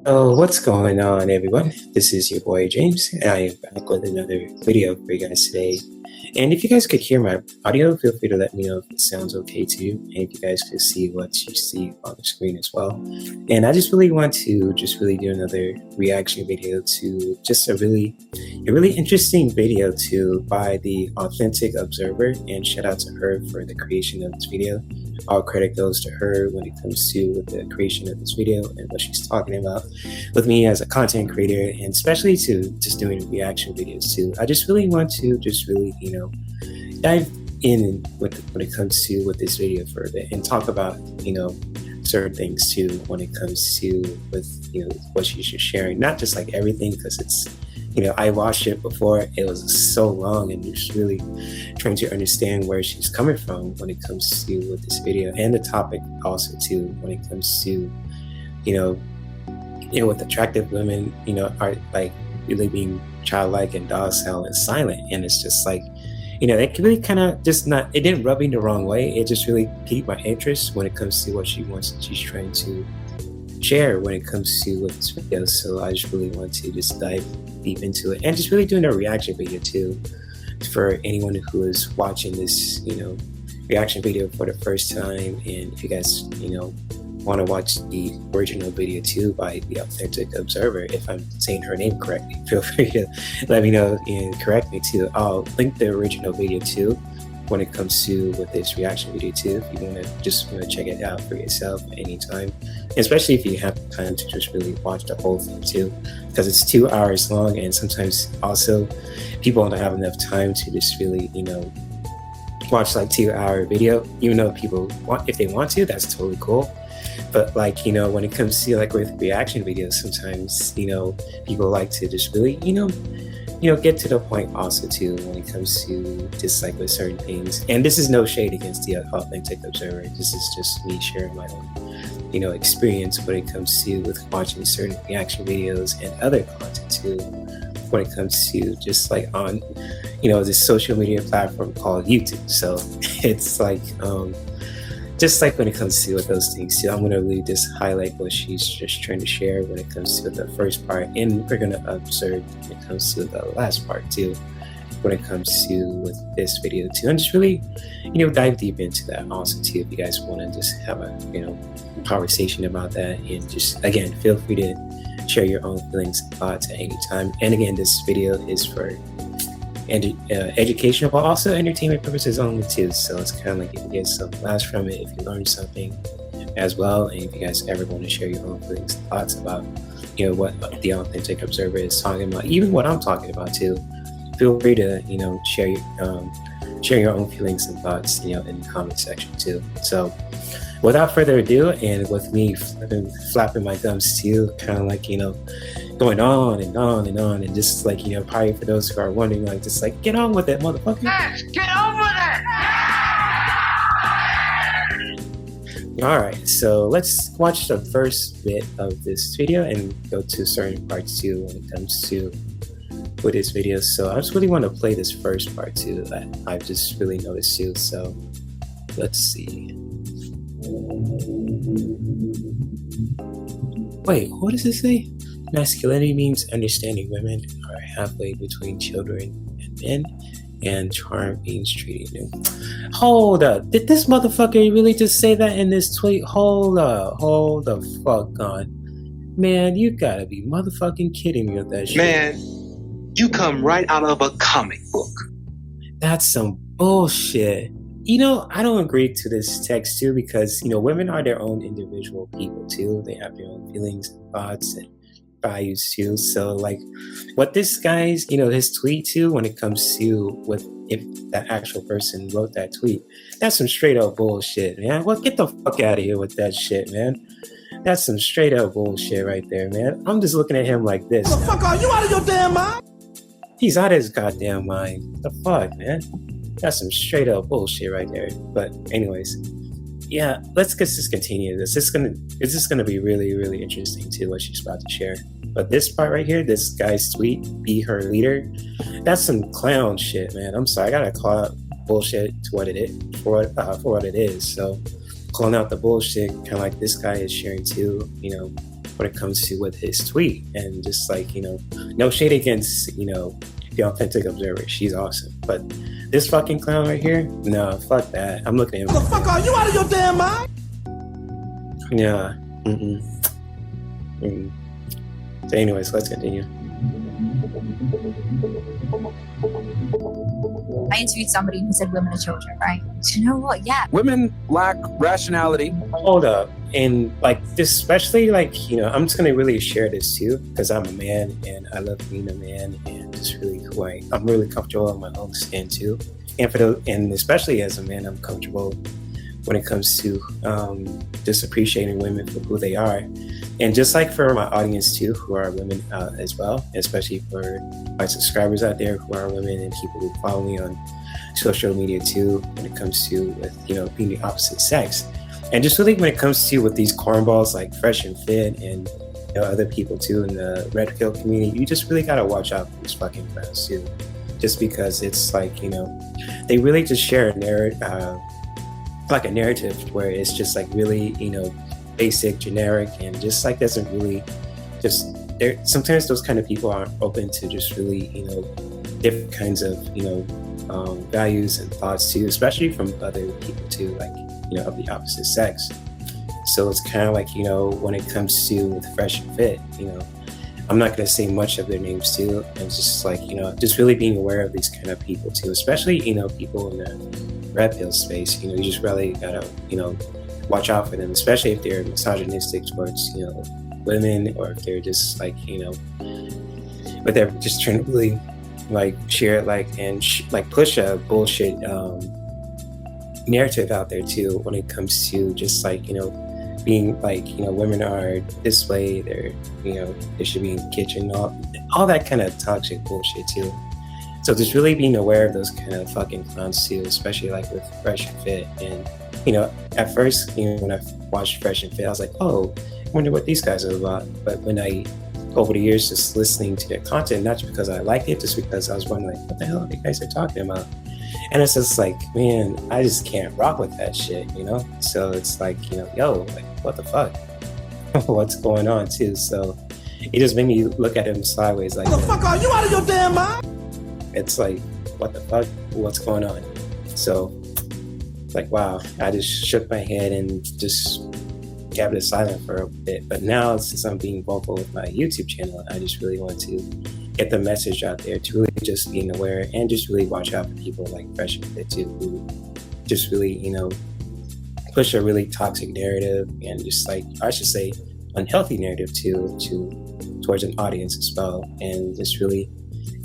Oh, what's going on, everyone? This is your boy James, and I am back with another video for you guys today. And if you guys could hear my audio, feel free to let me know if it sounds okay to you, and if you guys could see what you see on the screen as well. And I just really want to do another reaction video to just a really interesting video by the Authentic Observer, and shout out to her for the creation of this video. All credit goes to her when it comes to the creation of this video and what she's talking about with me as a content creator, and especially to just doing reaction videos too. I just really want to dive in when it comes to with this video further and talk about certain things too when it comes to with what she's just sharing, not just like everything, because it's I watched it before. It was so long, and just really trying to understand where she's coming from when it comes to with this video and the topic also too when it comes to with attractive women are like really being childlike and docile and silent, and it's just like it can really kind of just not, it didn't rub me the wrong way. It just really piqued my interest when it comes to what she's trying to share when it comes to with this video. So I just really want to just dive deep into it, and just really doing a reaction video too for anyone who is watching this reaction video for the first time. And if you guys want to watch the original video too by the Authentic Observer, if I'm saying her name correctly, feel free to let me know and correct me too. I'll link the original video too when it comes to with this reaction video too, if you want to check it out for yourself anytime, especially if you have time to just really watch the whole thing too, because it's 2 hours long, and sometimes also people don't have enough time to just really watch like 2-hour video, even though people want, if they want to, that's totally cool. But like when it comes to like with reaction videos, sometimes people like to just really get to the point also too when it comes to just like with certain things. And this is no shade against the Authentic Observer. This is just me sharing my own experience when it comes to with watching certain reaction videos and other content too when it comes to just like on this social media platform called YouTube. So it's like just like when it comes to those things too, I'm going to really just highlight what she's just trying to share when it comes to the first part, and we're going to observe when it comes to the last part too when it comes to with this video too, and just really dive deep into that also too, if you guys want to just have a conversation about that. And just again, feel free to share your own feelings and thoughts at any time. And again, this video is for educational but also entertainment purposes only too, so it's kind of like if you get some laughs from it, if you learn something as well, and if you guys ever want to share your own feelings and thoughts about what the Authentic Observer is talking about, even what I'm talking about too, feel free to share your own feelings and thoughts in the comment section too. So without further ado, and with me flapping my gums too, kind of like going on and on and on, and just like probably for those who are wondering, like just like get on with it, motherfucker. Yes, get on with it. All right, so let's watch the first bit of this video and go to certain parts too when it comes to with this video. So I just really want to play this first part too that I've just really noticed too. So let's see. Wait, what does it say? Masculinity means understanding women are halfway between children and men, and charm means treating them. Hold up, did this motherfucker really just say that in this tweet? Hold the fuck on. Man, you gotta be motherfucking kidding me with that shit. Man, you come right out of a comic book. That's some bullshit. I don't agree to this text too, because women are their own individual people too. They have their own feelings and thoughts and values too. So like what this guy's his tweet too, when it comes to with if that actual person wrote that tweet, that's some straight up bullshit, man. Well, get the fuck out of here with that shit, man. That's some straight up bullshit right there, man. I'm just looking at him like this. The fuck, are you out of your damn mind? He's out of his goddamn mind. The fuck, man. That's some straight up bullshit right there. But anyways, yeah, let's just continue this. It's just gonna be really, really interesting too what she's about to share. But this part right here, this guy's tweet, be her leader, that's some clown shit, man. I'm sorry, I gotta call out bullshit to what it is for what it is. So calling out the bullshit, kind of like this guy is sharing too, when it comes to with his tweet, and just like, no shade against, the authentic observer. She's awesome. But this fucking clown right here, no, fuck that. I'm looking at him. The fuck are you out of your damn mind? Yeah. So anyways, let's continue. I interviewed somebody who said women are children, right? Do you know what? Yeah. Women lack rationality. Hold up. And like this, especially like, I'm just going to really share this too, because I'm a man and I love being a man, and it's really who I'm really comfortable in my own skin too. And especially as a man, I'm comfortable when it comes to just appreciating women for who they are. And just like for my audience too, who are women as well, especially for my subscribers out there who are women and people who follow me on social media too, when it comes to with, being the opposite sex. And just really when it comes to with these cornballs like Fresh and Fit and other people too in the red pill community, you just really gotta watch out for these fucking clowns too. Just because it's like, they really just share a narrative, like a narrative where it's just like really, basic, generic, and just like doesn't really just there. Sometimes those kind of people aren't open to just really, different kinds of, values and thoughts too, especially from other people too, like, of the opposite sex. So it's kind of like, when it comes to with Fresh and Fit, I'm not going to say much of their names too. And just like, just really being aware of these kind of people too, especially, people in the red pill space, you just really gotta, watch out for them, especially if they're misogynistic towards, women, or if they're just like, but they're just trying to really like share like and like push a bullshit narrative out there too when it comes to just like, being like, women are this way, they're, they should be in the kitchen, all that kind of toxic bullshit too. So just really being aware of those kind of fucking clowns too, especially like with Fresh and Fit. And at first, when I watched Fresh and Fit, I was like, oh, I wonder what these guys are about. But when I, over the years, just listening to their content, not just because I liked it, just because I was wondering, like, what the hell are you guys are talking about? And it's just like, man, I just can't rock with that shit, So it's like, yo, like, what the fuck? What's going on too? So it just made me look at him sideways, like, The fuck are you out of your damn mind? It's like, what the fuck? What's going on? So, like, wow, I just shook my head and just kept it silent for a bit. But now, since I'm being vocal with my YouTube channel, I just really want to get the message out there to really just being aware and just really watch out for people like Fresh and Fit too, who just really, push a really toxic narrative and just like, I should say, unhealthy narrative too, towards an audience as well. And just really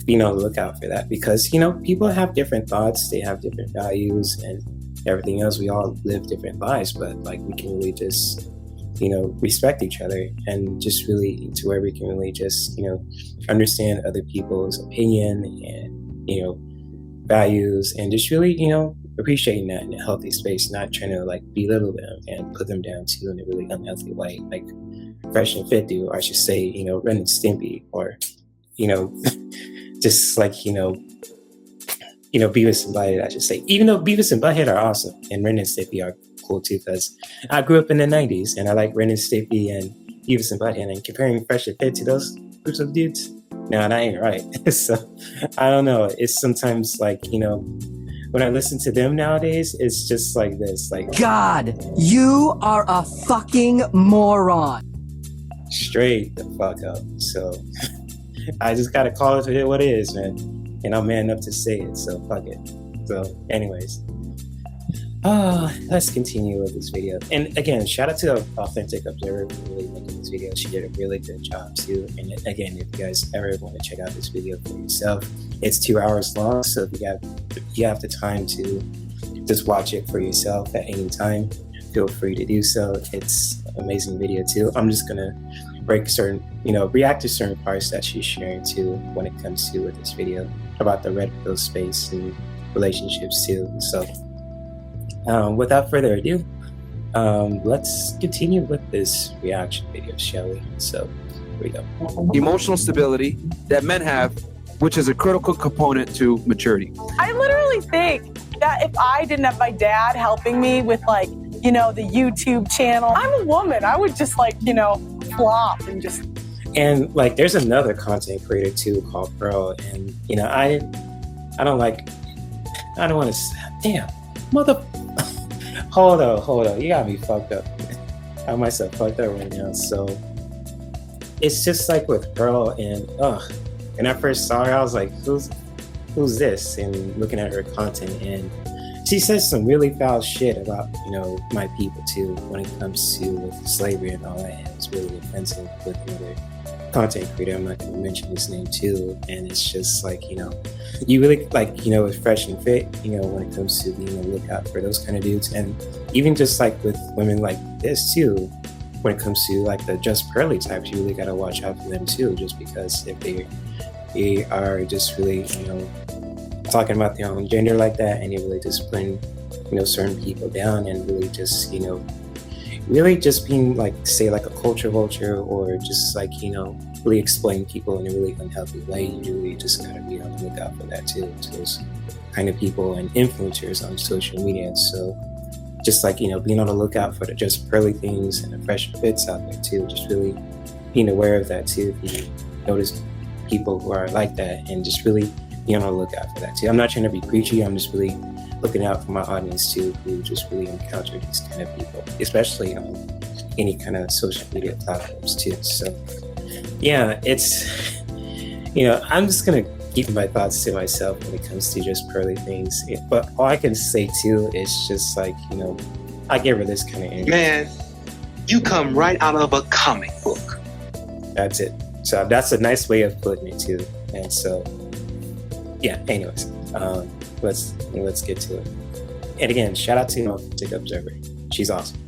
being on the lookout for that, because people have different thoughts, they have different values and everything else. We all live different lives, but like we can really just respect each other, and just really to where we can really just understand other people's opinion and values, and just really appreciating that in a healthy space, not trying to like belittle them and put them down too in a really unhealthy way, like Fresh and Fit do, or I should say Ren and Stimpy, or just like, Beavis and Butthead, I should say. Even though Beavis and Butthead are awesome, and Ren and Stimpy are cool too, because I grew up in the 90s, and I like Ren and Stimpy and Beavis and Butthead, and comparing Fresh and Fit to those groups of dudes, no, that ain't right. So, I don't know. It's sometimes like, when I listen to them nowadays, it's just like this, like, God, you are a fucking moron. Straight the fuck up. So, I just gotta call it for what it is, man. And I'm man enough to say it, so fuck it. So, anyways. Let's continue with this video. And again, shout out to the Authentic Observer for really making this video. She did a really good job too. And again, if you guys ever want to check out this video for yourself, it's 2 hours long. So if you have the time to just watch it for yourself at any time, feel free to do so. It's an amazing video too. I'm just gonna react to certain parts that she's sharing too when it comes to with this video about the red pill space and relationships too. So without further ado, let's continue with this reaction video, shall we? So here we go. Emotional stability that men have, which is a critical component to maturity. I literally think that if I didn't have my dad helping me with the YouTube channel, I'm a woman. I would just flop and just. And like, there's another content creator too called Pearl, and you know, I don't like, I don't want to. Damn, mother. Hold on, you got me fucked up. I have myself fucked up right now. So it's just like with Pearl, and when I first saw her, I was like, who's this? And looking at her content, and she says some really foul shit about, you know, my people too, when it comes to with slavery and all that. And it's really offensive with another content creator. I'm not going to mention his name too. And it's just like, you know, you really like, you know, with Fresh and Fit, you know, when it comes to being on the lookout for those kind of dudes. And even just like with women like this too, when it comes to like the just pearly types, you really got to watch out for them too, just because if they are just really, you know, talking about their own gender like that, and you're really just putting, you know, certain people down, and really just, you know, really just being like, say, like a culture vulture, or just like, you know, really exploiting people in a really unhealthy way. You really just gotta be on the lookout for that too, to those kind of people and influencers on social media. So just like, you know, being on the lookout for the just pearly things and the fresh fits out there too, just really being aware of that too. If you notice people who are like that, and just really be on the lookout for that too. I'm not trying to be preachy. I'm just really looking out for my audience too, who just really encounter these kind of people, especially on any kind of social media platforms too. So yeah, it's, you know, I'm just gonna keep my thoughts to myself when it comes to just pearly things. But all I can say too is just like, you know, I give her this kind of energy. Man, you come right out of a comic book. That's it. So that's a nice way of putting it too. And so yeah, anyways, let's get to it. And again, shout out to, you know, Authentic Observer. She's awesome.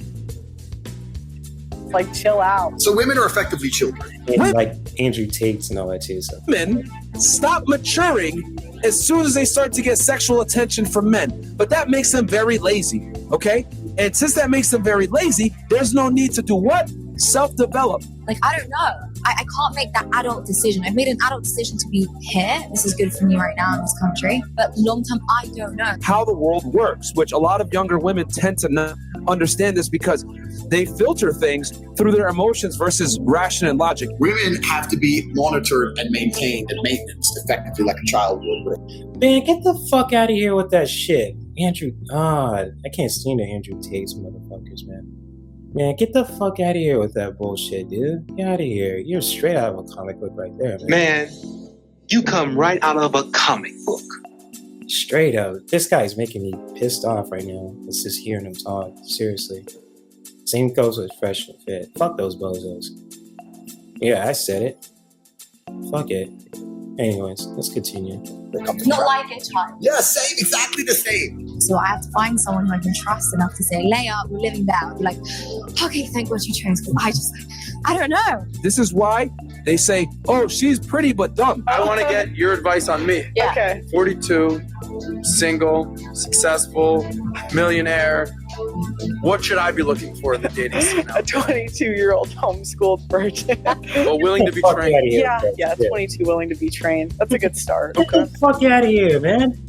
Like, chill out. So women are effectively children. And like Andrew Tate's and all that too. So Women stop maturing as soon as they start to get sexual attention from men. But that makes them very lazy, okay? And since that makes them very lazy, there's no need to do what? Self-develop. Like, I don't know. I can't make that adult decision. I've made an adult decision to be here. This is good for me right now in this country. But long term, I don't know. How the world works, which a lot of younger women tend to not understand this because they filter things through their emotions versus ration and logic. Women have to be monitored and maintained and maintenance effectively like a child would. man, get the fuck out of here with that shit. Andrew, I can't stand the Andrew Tate's motherfuckers, man. Man, get the fuck out of here with that bullshit, dude. Get out of here. You're straight out of a comic book right there, man. Man, you come right out of a comic book. Straight up. This guy's making me pissed off right now. It's just hearing him talk. Seriously. Same goes with Fresh and Fit. Fuck those bozos. Yeah, I said it. Fuck it. Anyways, let's continue. Not like a child. Yeah, same, exactly the same. So I have to find someone who I can trust enough to say, Leia, we're living there. I'll be like, okay, thank God you chose. Because I don't know. This is why they say, oh, she's pretty but dumb. I want to get your advice on me. Yeah. Okay. 42, single, successful, millionaire. What should I be looking for in the dating scene? A 22-year-old homeschooled virgin. Well, willing to be Fuck trained. outta here. Yeah, 22 willing to be trained. That's a good start. Get the fuck out of here, man.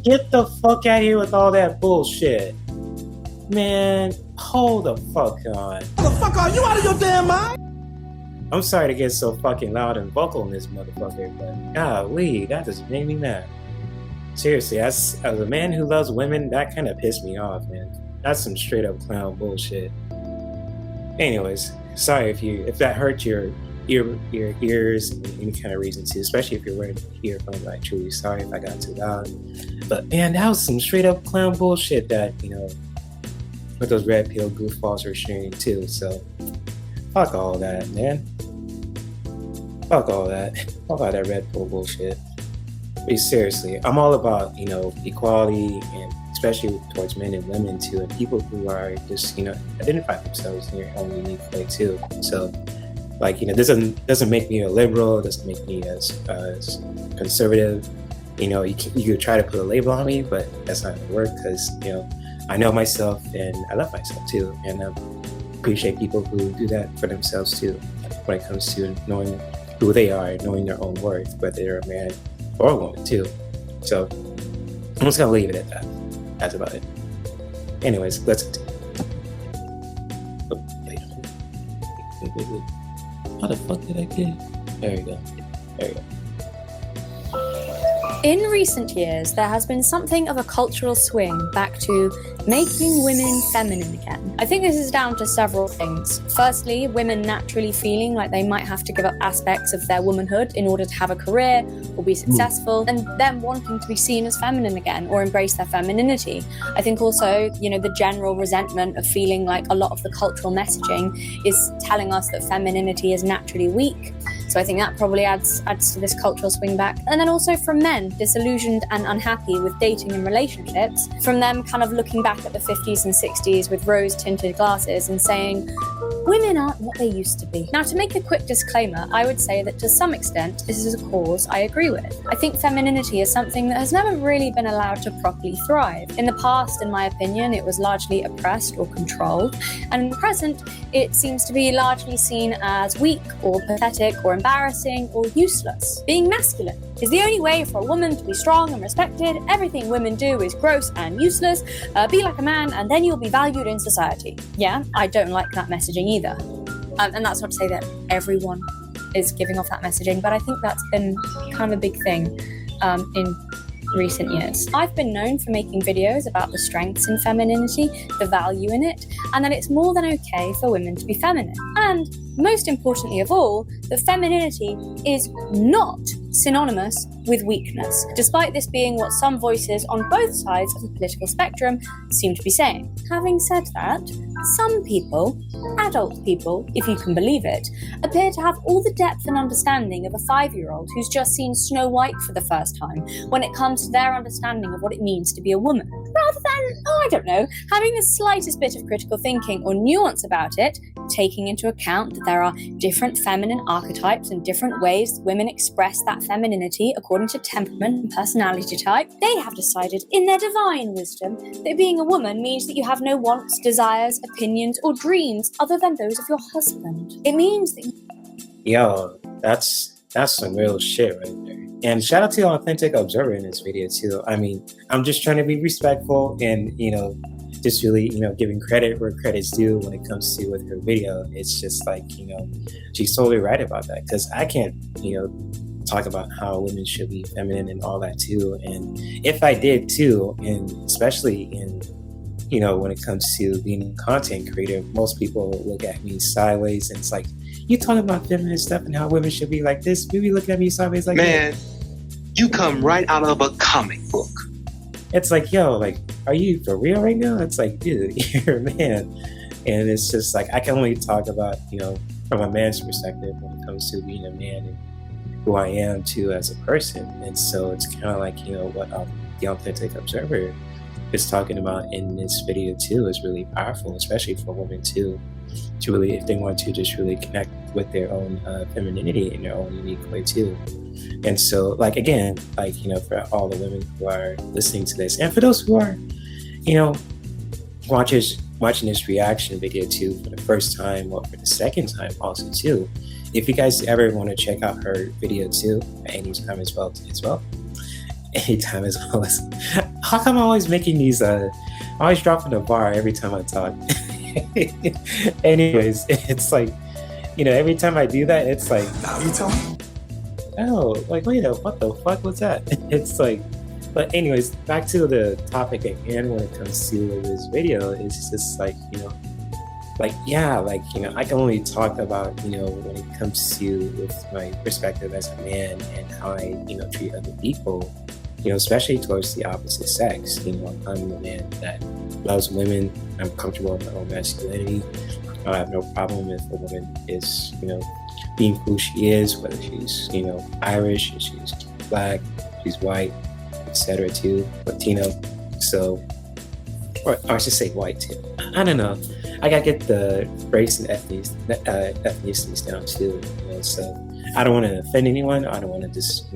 Get the fuck out of here with all that bullshit. Man, hold the fuck on. Motherfucker, are you out of your damn mind? I'm sorry to get so fucking loud and vocal in this motherfucker, but golly, that just made me mad. Seriously, as a man who loves women, that kind of pissed me off, man. That's some straight up clown bullshit. Anyways, sorry if that hurt your ears and any kind of reason too, especially if you're wearing earphones. Like, truly sorry if I got too loud. But man, that was some straight up clown bullshit that, you know, what those red pill goofballs are sharing too. So fuck all that, man. Fuck all that. Fuck all that red pill bullshit. But seriously, I'm all about, you know, equality, and especially towards men and women too, and people who are just, you know, identify themselves in their own unique way too. So, like, you know, this doesn't make me a liberal, doesn't make me as conservative. You know, you could try to put a label on me, but that's not gonna work, because, you know, I know myself and I love myself too, and I appreciate people who do that for themselves too, when it comes to knowing who they are, knowing their own worth, whether they're a man or a woman too. So I'm just gonna leave it at that. That's about it. Anyways, let's continue. Oh, wait a minute. wait. How the fuck did I get? There we go. In recent years, there has been something of a cultural swing back to making women feminine again. I think this is down to several things. Firstly, women naturally feeling like they might have to give up aspects of their womanhood in order to have a career or be successful, and them wanting to be seen as feminine again or embrace their femininity. I think also, the general resentment of feeling like a lot of the cultural messaging is telling us that femininity is naturally weak. So I think that probably adds to this cultural swing back. And then also from men, disillusioned and unhappy with dating and relationships, from them kind of looking back at the 50s and 60s with rose-tinted glasses and saying, women aren't what they used to be. Now, to make a quick disclaimer, I would say that to some extent, this is a cause I agree with. I think femininity is something that has never really been allowed to properly thrive. In the past, in my opinion, it was largely oppressed or controlled. And in the present, it seems to be largely seen as weak or pathetic or embarrassing or useless. Being masculine is the only way for a woman to be strong and respected. Everything women do is gross and useless. Be like a man and then you'll be valued in society. Yeah, I don't like that messaging either. And that's not to say that everyone is giving off that messaging, but I think that's been kind of a big thing in recent years. I've been known for making videos about the strengths in femininity, the value in it, and that it's more than okay for women to be feminine. And most importantly of all, that femininity is not synonymous with weakness, despite this being what some voices on both sides of the political spectrum seem to be saying. Having said that, some people, adult people, if you can believe it, appear to have all the depth and understanding of a 5-year-old who's just seen Snow White for the first time when it comes to their understanding of what it means to be a woman, rather than, having the slightest bit of critical thinking or nuance about it, taking into account that there are different feminine archetypes and different ways women express that femininity according to temperament and personality type. They have decided in their divine wisdom that being a woman means that you have no wants, desires, opinions, or dreams other than those of your husband. It means that Yo, that's some real shit right there. And shout out to Authentic Observer in this video too. I mean, I'm just trying to be respectful and, just really, giving credit where credit's due when it comes to with her video. It's just like, she's totally right about that, because I can't, talk about how women should be feminine and all that too. And if I did too, and especially in, when it comes to being a content creator, most people look at me sideways and it's like, you talking about feminine stuff and how women should be like this, maybe looking at me sideways like, man, you come right out of a comic book. It's like, yo, like, are you for real right now? It's like, dude, you're a man. And it's just like, I can only talk about, from a man's perspective when it comes to being a man and who I am too as a person. And so it's kind of like, what the Authentic Observer is talking about in this video too is really powerful, especially for women too, to really, if they want to just really connect with their own femininity in their own unique way too. And so, like, again, like, for all the women who are listening to this, and for those who are, watching this reaction video too for the first time or for the second time also too, if you guys ever want to check out her video too, at any time as well, anytime as well as, how come I'm always making these, always dropping the bar every time I talk? Anyways, it's like, every time I do that, it's like, You tell me. oh, like, wait, what the fuck was that? It's like, but anyways, back to the topic at hand when it comes to this video, it's just like, I can only talk about, when it comes to with my perspective as a man and how I, treat other people, especially towards the opposite sex. I'm the man that loves women. I'm comfortable in my own masculinity. I have no problem if a woman is, being who she is, whether she's, Irish, she's black, she's white, etc. too, Latino. So, or I should say white too. I don't know. I gotta get the race and ethnicities down too. So I don't want to offend anyone. I don't want to just,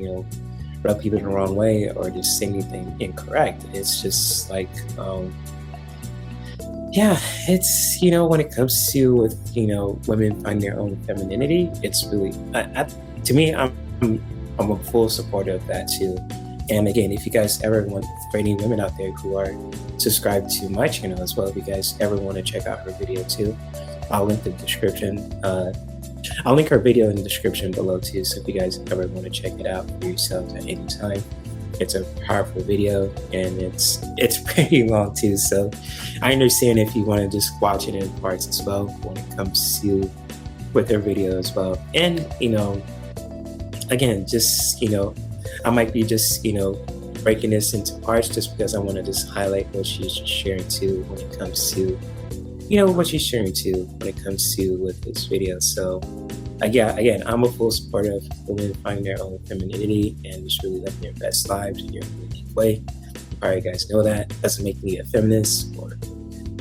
rub people the wrong way or just say anything incorrect. It's just like, it's, when it comes to with, women finding their own femininity, it's really, to me, I'm a full supporter of that too. And again, if you guys ever want, for any women out there who are subscribed to my channel as well, if you guys ever want to check out her video too, I'll link the description I'll link her video in the description below too, so if you guys ever want to check it out for yourselves at any time. It's a powerful video, and it's pretty long too, so I understand if you want to just watch it in parts as well when it comes to with her video as well. And again, just I might be just breaking this into parts just because I want to just highlight what she's sharing too when it comes to what she's sharing too when it comes to with this video. So again, I'm a full supporter of women finding their own femininity and just really living their best lives in your unique way. You probably guys know that. Doesn't make me a feminist or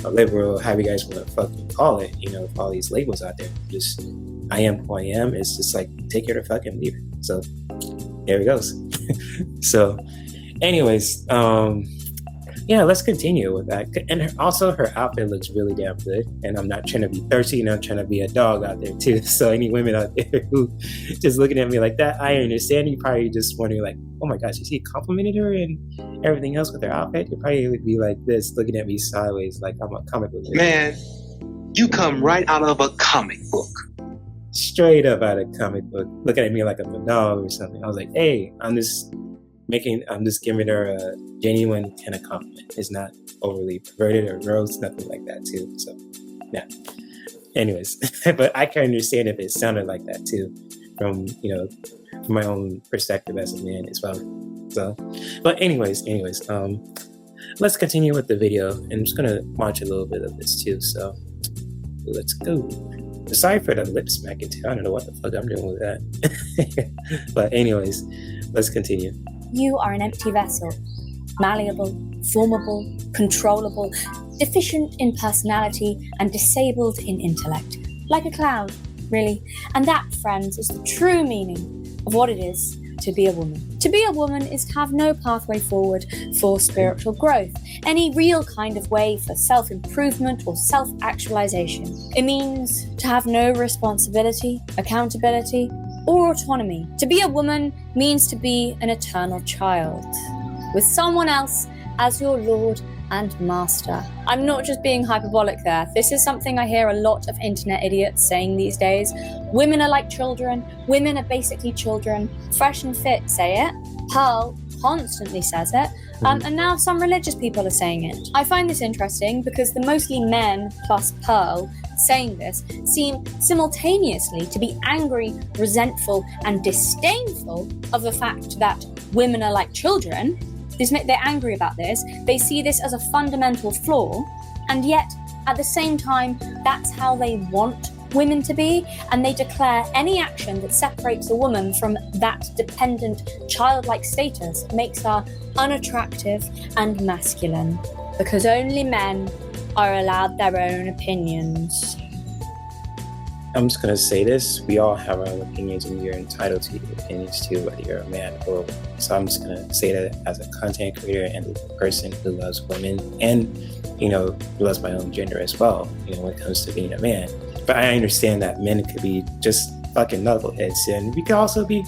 a liberal, however you guys want to fucking call it, with all these labels out there. Just, I am who I am. It's just like, take it or fucking leave it. So there it goes. So anyways, let's continue with that. And also her outfit looks really damn good. And I'm not trying to be thirsty, and I'm trying to be a dog out there too. So any women out there who just looking at me like that, I understand. You probably just wondering like, oh my gosh, you see, complimented her and everything else with her outfit. You probably would be like this, looking at me sideways like I'm a comic book. Man, you come right out of a comic book. Straight up out of comic book, looking at me like I'm a dog or something. I was like, hey, I'm just giving her a genuine kind of compliment. It's not overly perverted or gross, nothing like that too. So yeah. Anyways, but I can understand if it sounded like that too, from from my own perspective as a man as well. So, but anyways, let's continue with the video, and I'm just gonna watch a little bit of this too. So let's go. Sorry for the lip smacking too. I don't know what the fuck I'm doing with that. But anyways, let's continue. You are an empty vessel, malleable, formable, controllable, deficient in personality, and disabled in intellect. Like a cloud, really. And that, friends, is the true meaning of what it is to be a woman. To be a woman is to have no pathway forward for spiritual growth, any real kind of way for self-improvement or self-actualization. It means to have no responsibility, accountability, or autonomy. To be a woman means to be an eternal child, with someone else as your lord and master. I'm not just being hyperbolic there. This is something I hear a lot of internet idiots saying these days. Women are like children. Women are basically children. Fresh and Fit say it. Pearl constantly says it. And now some religious people are saying it. I find this interesting because the mostly men plus Pearl saying this seem simultaneously to be angry, resentful, and disdainful of the fact that women are like children. They're angry about this. They see this as a fundamental flaw, and yet at the same time, that's how they want women to be, and they declare any action that separates a woman from that dependent, childlike status makes her unattractive and masculine, because only men are allowed their own opinions. I'm just going to say this. We all have our own opinions, and you're entitled to your opinions too, whether you're a man or a woman. So I'm just going to say that as a content creator and a person who loves women and, who loves my own gender as well, when it comes to being a man. But I understand that men could be just fucking knuckleheads, and we could also be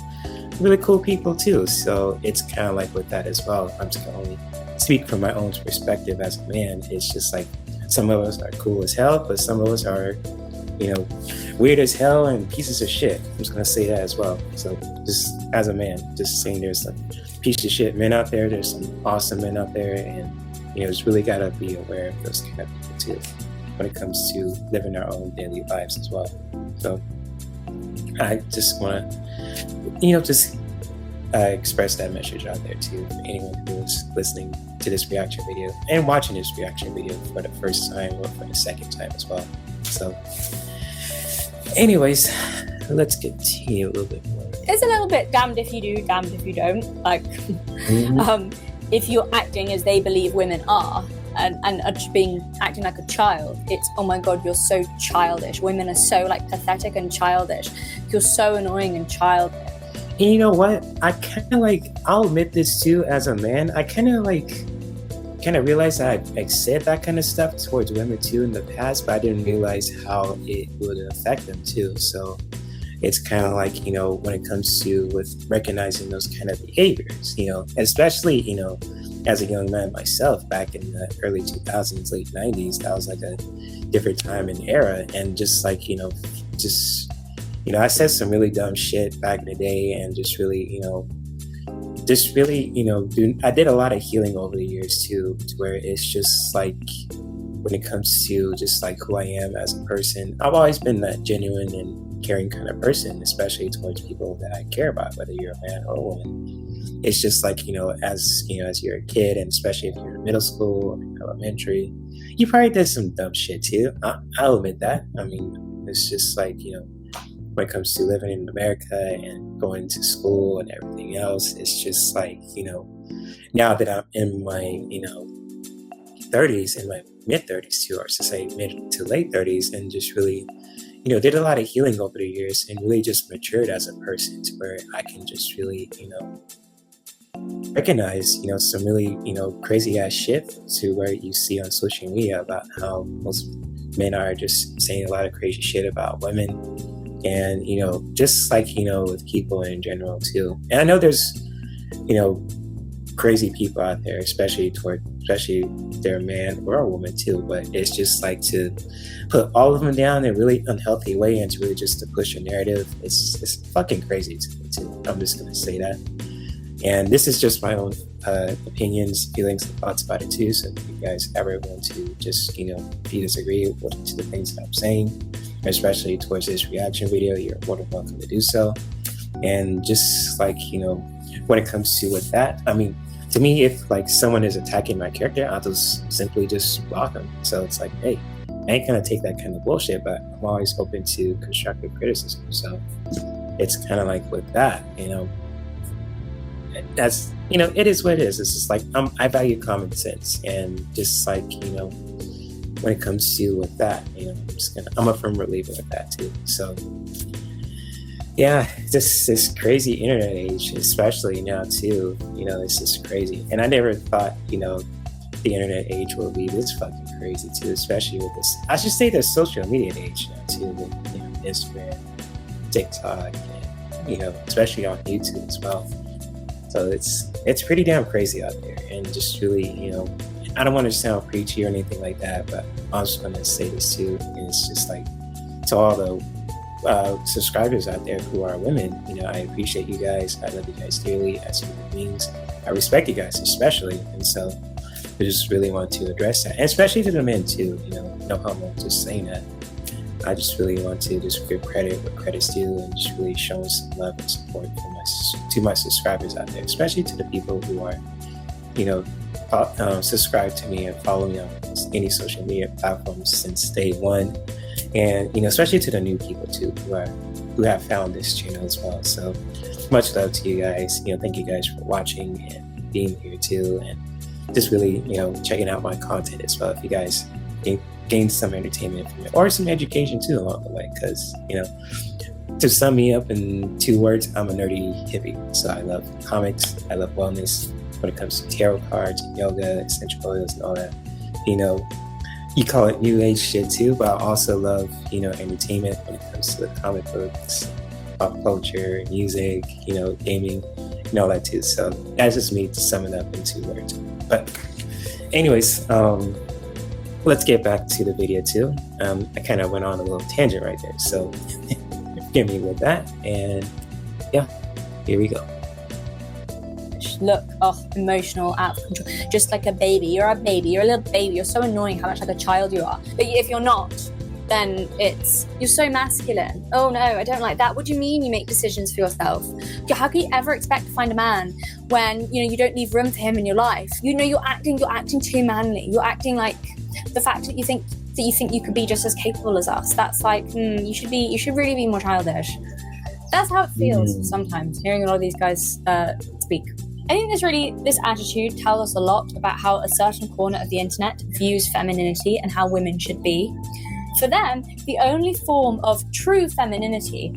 really cool people too. So it's kind of like with that as well. I'm just going to only speak from my own perspective as a man. It's just like some of us are cool as hell, but some of us are weird as hell and pieces of shit. I'm just gonna say that as well. So just as a man, just saying there's some piece of shit men out there, there's some awesome men out there, and just really gotta be aware of those kind of people too when it comes to living our own daily lives as well. So I just wanna express that message out there to anyone who's listening to this reaction video and watching this reaction video for the first time or for the second time as well. So anyways, let's continue a little bit more. It's a little bit damned if you do, damned if you don't. Like, if you're acting as they believe women are and are just acting like a child, it's, oh my God, you're so childish. Women are so pathetic and childish. You're so annoying and childish. And you know what? I kind of I'll admit this too as a man. I kind of realized that I said that kind of stuff towards women too in the past, but I didn't realize how it would affect them too. So it's kind of when it comes to with recognizing those kind of behaviors, especially, as a young man myself back in the early 2000s, late 90s, that was a different time and era. And just just You know, I said some really dumb shit back in the day, and just really, I did a lot of healing over the years too, to where it's just like, when it comes to just like who I am as a person, I've always been that genuine and caring kind of person, especially towards people that I care about, whether you're a man or a woman. It's just like, as you're a kid, and especially if you're in middle school or elementary, you probably did some dumb shit too. I'll admit that. I mean, it's just like, when it comes to living in America and going to school and everything else, it's just like, now that I'm in my, 30s, in my mid 30s too, or to say mid to late 30s, and just really, did a lot of healing over the years, and really just matured as a person to where I can just really, recognize, some really, crazy ass shit to where you see on social media about how most men are just saying a lot of crazy shit about women, and, just like, with people in general too. And I know there's, crazy people out there, especially if they're a man or a woman too, but it's just like to put all of them down in a really unhealthy way, and to really just to push a narrative. It's fucking crazy to me too. I'm just gonna say that. And this is just my own opinions, feelings, and thoughts about it too. So if you guys ever want to just, if you disagree with the things that I'm saying, especially towards this reaction video, you're more than welcome to do so. And just like, when it comes to with that, I mean, to me, if like someone is attacking my character, I'll just simply just block them. So it's like, hey, I ain't gonna take that kind of bullshit, but I'm always open to constructive criticism. So it's kind of like with that, that's, it is what it is. It's just like, I value common sense, and just like, when it comes to with that, I'm a firm believer with that too. So yeah, this crazy internet age, especially now too, it's just crazy. And I never thought, the internet age will be this fucking crazy too, especially with this, I should say, the social media age now too, with, Instagram, TikTok, and, especially on YouTube as well. So it's pretty damn crazy out there. And just really, I don't want to sound preachy or anything like that, but I'm just going to say this too. And it's just like, to all the subscribers out there who are women, I appreciate you guys. I love you guys dearly as human beings. I respect you guys especially. And so I just really want to address that, and especially to the men too. No homo, just saying that. I just really want to just give credit where credit's due, and just really showing some love and support to my subscribers out there, especially to the people who are, subscribe to me and follow me on any social media platforms since day one. And, especially to the new people too, who have found this channel as well. So much love to you guys. Thank you guys for watching and being here too. And just really, checking out my content as well. If you guys gain some entertainment from it, or some education too along the way. Because, to sum me up in 2 words, I'm a nerdy hippie. So I love comics, I love wellness when it comes to tarot cards, and yoga, essential oils, and all that. You call it new age shit too, but I also love, entertainment when it comes to the comic books, pop culture, music, gaming, and all that too. So that's just me to sum it up in 2 words. But anyways, let's get back to the video too. I kind of went on a little tangent right there, so forgive me with that. And yeah, here we go. Look, emotional, out of control, just like a baby. You're a baby, you're a little baby, you're so annoying how much like a child you are. But if you're not, then you're so masculine. Oh no, I don't like that. What do you mean you make decisions for yourself? How can you ever expect to find a man when, you don't leave room for him in your life? You're acting too manly. You're acting like the fact that you think you could be just as capable as us. That's like, you should really be more childish. That's how it feels sometimes, hearing a lot of these guys speak. I think this attitude tells us a lot about how a certain corner of the internet views femininity and how women should be. For them, the only form of true femininity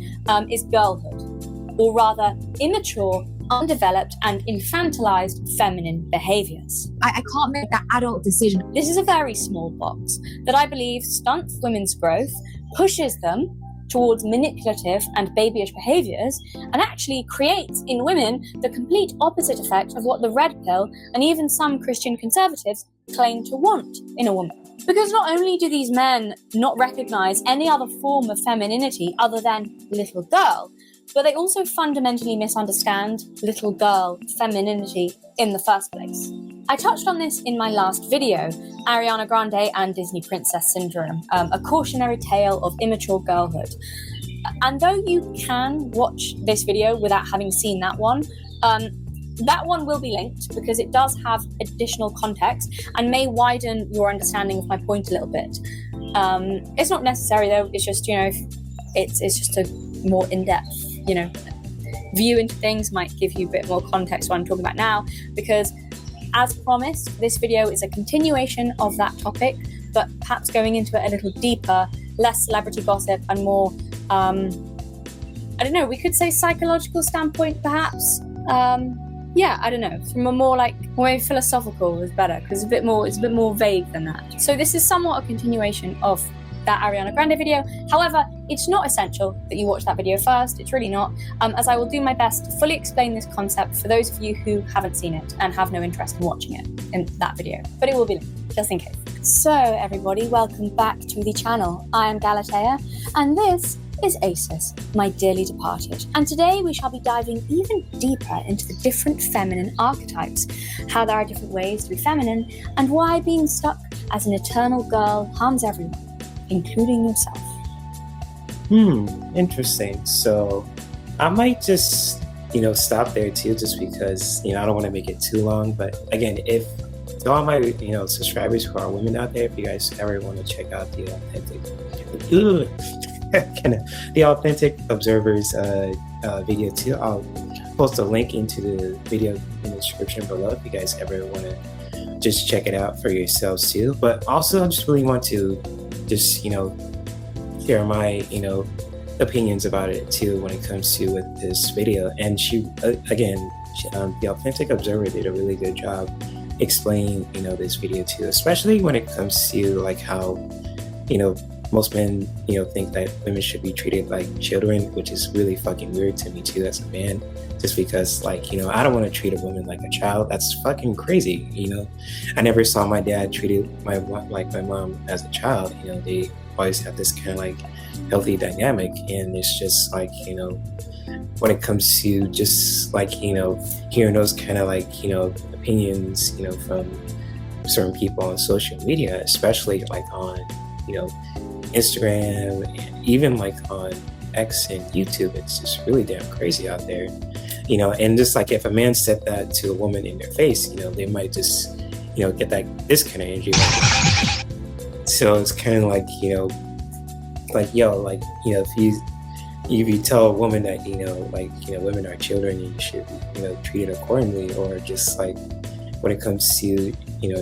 is girlhood, or rather immature, undeveloped, and infantilized feminine behaviors. I can't make that adult decision. This is a very small box that I believe stunts women's growth, pushes them towards manipulative and babyish behaviors, and actually creates in women the complete opposite effect of what the red pill and even some Christian conservatives claim to want in a woman. Because not only do these men not recognize any other form of femininity other than little girl, but they also fundamentally misunderstand little girl femininity in the first place. I touched on this in my last video, Ariana Grande and Disney Princess Syndrome, a cautionary tale of immature girlhood. And though you can watch this video without having seen that one will be linked because it does have additional context and may widen your understanding of my point a little bit. It's not necessary though, it's just, it's just a more in-depth, view into things, might give you a bit more context what I'm talking about now, because as promised, this video is a continuation of that topic, but perhaps going into it a little deeper, less celebrity gossip and more, we could say psychological standpoint perhaps. I don't know, from a more more philosophical is better, because it's a bit more vague than that. So this is somewhat a continuation of that Ariana Grande video. However, it's not essential that you watch that video first. It's really not, as I will do my best to fully explain this concept for those of you who haven't seen it and have no interest in watching it in that video. But it will be linked, just in case. So everybody, welcome back to the channel. I am Galatea, and this is Acis, my dearly departed. And today we shall be diving even deeper into the different feminine archetypes, how there are different ways to be feminine, and why being stuck as an eternal girl harms everyone, including yourself. Interesting. So I might just, stop there too, just because, I don't want to make it too long. But again, if to all my, subscribers who are women out there, if you guys ever want to check out the Authentic Observers video too, I'll post a link into the video in the description below if you guys ever want to just check it out for yourselves too. But also I just really want to just, share my, opinions about it too when it comes to with this video. And she, the Authentic Observer did a really good job explaining, this video too, especially when it comes to how, most men, think that women should be treated like children, which is really fucking weird to me too as a man, just because I don't want to treat a woman like a child. That's fucking crazy. I never saw my dad treated my mom as a child. They always have this kind of healthy dynamic, and it's just when it comes to just hearing those kind of opinions, from certain people on social media, especially on Instagram and even on X and YouTube. It's just really damn crazy out there, and just if a man said that to a woman in their face, they might just get this kind of energy. So it's kind of if you tell a woman that women are children and you should be treated accordingly, or just when it comes to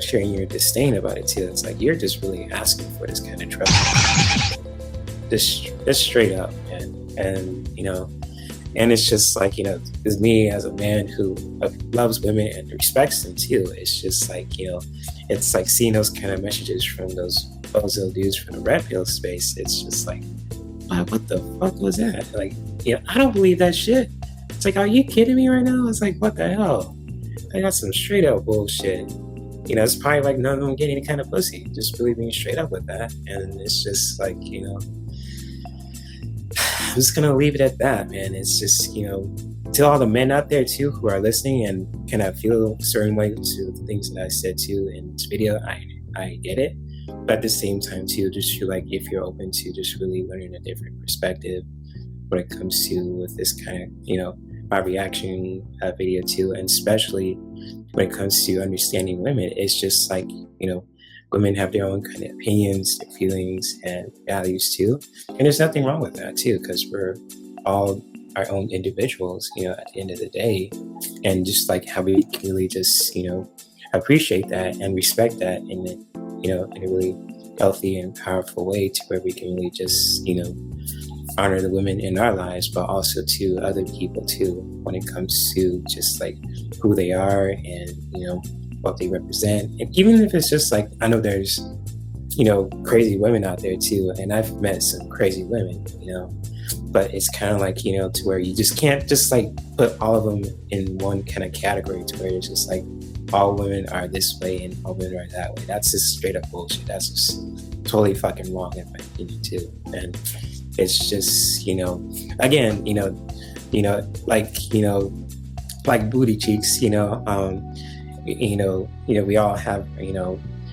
sharing your disdain about it too, it's you're just really asking for this kind of trouble, just straight up, and and it's just as me as a man who loves women and respects them too, it's just it's seeing those kind of messages from those bozo dudes from the red pill space. It's just what the fuck was that? I don't believe that shit. It's are you kidding me right now? It's what the hell? I got some straight up bullshit. It's probably none of them getting any kind of pussy. Just really being straight up with that. And it's just I'm just gonna leave it at that, man. It's just, to all the men out there too who are listening and kind of feel a certain way to the things that I said too in this video, I get it. But at the same time too, just feel if you're open to just really learning a different perspective when it comes to with this kind of, my reaction video too, and especially when it comes to understanding women, it's just women have their own kind of opinions, their feelings, and values too. And there's nothing wrong with that too, because we're all our own individuals, at the end of the day. And just how we can really just, appreciate that and respect that in a really healthy and powerful way, to where we can really just, honor the women in our lives, but also to other people too, when it comes to just who they are and, what they represent. And even if it's just I know there's, crazy women out there too, and I've met some crazy women, but it's kind of to where you just can't just put all of them in one kind of category, to where it's just all women are this way and all women are that way. That's just straight up bullshit. That's just totally fucking wrong in my opinion too. And it's just, again, like booty cheeks, we all have,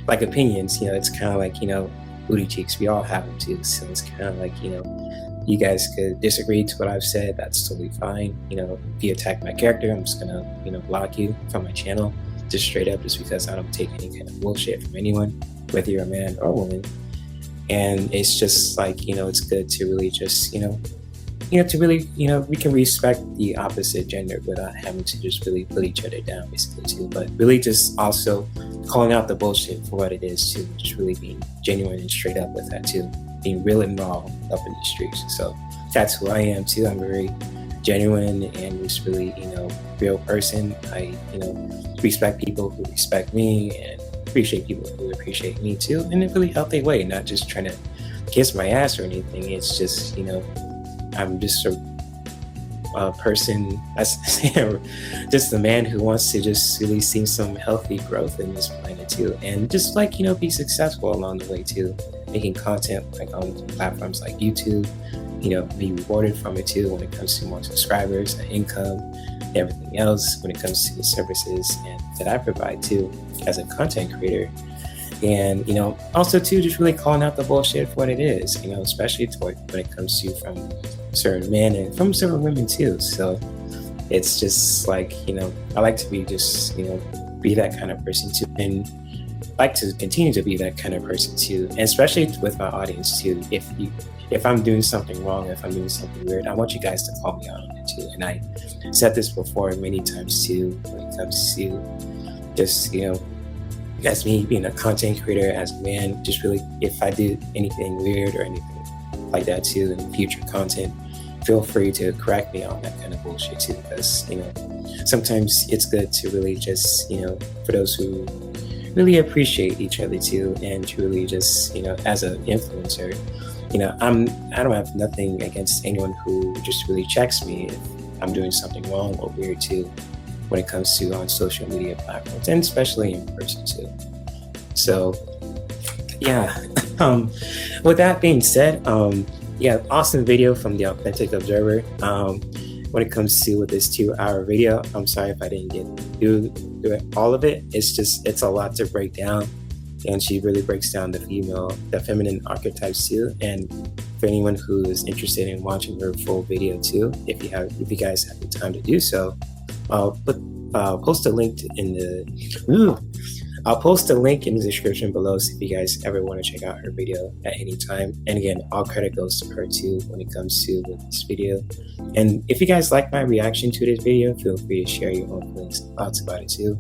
like opinions, it's kind of like, booty cheeks, we all have them too. So it's kind of like, you guys could disagree to what I've said, that's totally fine. If you attack my character, I'm just gonna, block you from my channel, just straight up, just because I don't take any kind of bullshit from anyone, whether you're a man or a woman. And it's just like, it's good to really just, to really, we can respect the opposite gender without having to just really put each other down, basically, too. But really just also calling out the bullshit for what it is, too. Just really being genuine and straight up with that, too. Being real and raw up in the streets. So that's who I am, too. I'm very genuine and just really, real person. I, respect people who respect me and appreciate people who appreciate me, too, in a really healthy way, not just trying to kiss my ass or anything. It's just, I'm just a person, just a man who wants to just really see some healthy growth in this planet too, and just like be successful along the way too, making content like on platforms like YouTube, be rewarded from it too when it comes to more subscribers and income and everything else when it comes to the services and that I provide too as a content creator. And also too, just really calling out the bullshit for what it is, especially when it comes to from certain men and from certain women too. So it's just like, I like to be just, be that kind of person too, and like to continue to be that kind of person too, and especially with my audience too. If I'm doing something wrong, if I'm doing something weird, I want you guys to call me out on it too. And I said this before many times too, when it comes to just, as me being a content creator, as a man, just really, if I do anything weird or anything like that too in future content, feel free to correct me on that kind of bullshit too, because sometimes it's good to really just for those who really appreciate each other too, and to really just as an influencer, I don't have nothing against anyone who just really checks me if I'm doing something wrong or weird too, when it comes to on social media platforms, and especially in person too. So yeah, with that being said, awesome video from the Authentic Observer. When it comes to with this 2-hour video, I'm sorry if I didn't get do all of it. It's a lot to break down, and she really breaks down the feminine archetypes too. And for anyone who is interested in watching her full video too, if you guys have the time to do so, I'll post a link in the description below, so if you guys ever want to check out her video at any time. And again, all credit goes to her too when it comes to this video. And if you guys like my reaction to this video, feel free to share your own feelings and thoughts about it too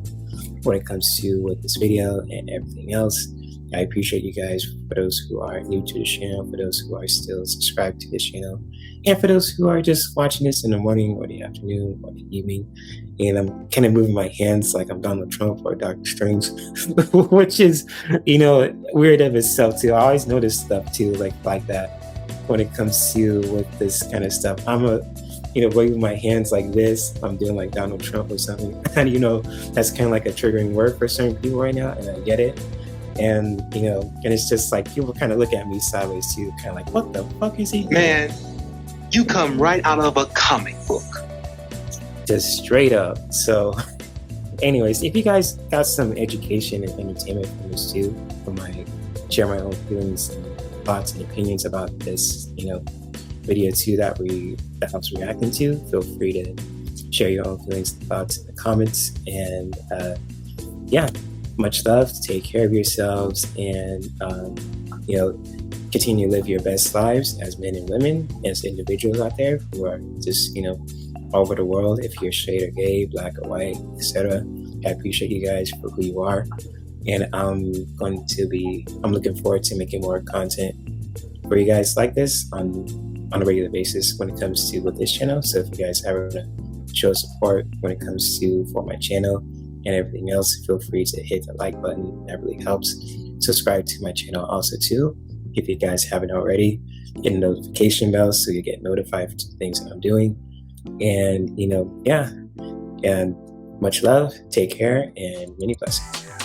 when it comes to with this video and everything else. I appreciate you guys, for those who are new to the channel, for those who are still subscribed to this channel, and for those who are just watching this in the morning or the afternoon or the evening. And I'm kind of moving my hands like I'm Donald Trump or Dr. Strange, which is, weird of itself too. I always notice stuff too, like that when it comes to with this kind of stuff. I'm waving my hands like this. I'm doing like Donald Trump or something. And that's kind of like a triggering word for certain people right now, and I get it. And and it's just like people kind of look at me sideways too, kind of like, what the fuck is he doing? Man, you come right out of a comic book. Just straight up. So anyways, if you guys got some education and entertainment from this too, share my own feelings and thoughts and opinions about this video too that I was reacting to, feel free to share your own feelings and thoughts in the comments. And much love, take care of yourselves, and continue to live your best lives as men and women, as individuals out there who are just all over the world. If you're straight or gay, black or white, etc., I appreciate you guys for who you are. And I'm looking forward to making more content for you guys like this on a regular basis when it comes to with this channel. So if you guys ever want to show support when it comes to for my channel and everything else, feel free to hit the like button. That really helps. Subscribe to my channel also too, if you guys haven't already. Hit the notification bell so you get notified for things that I'm doing. And and Much love, take care, and many blessings.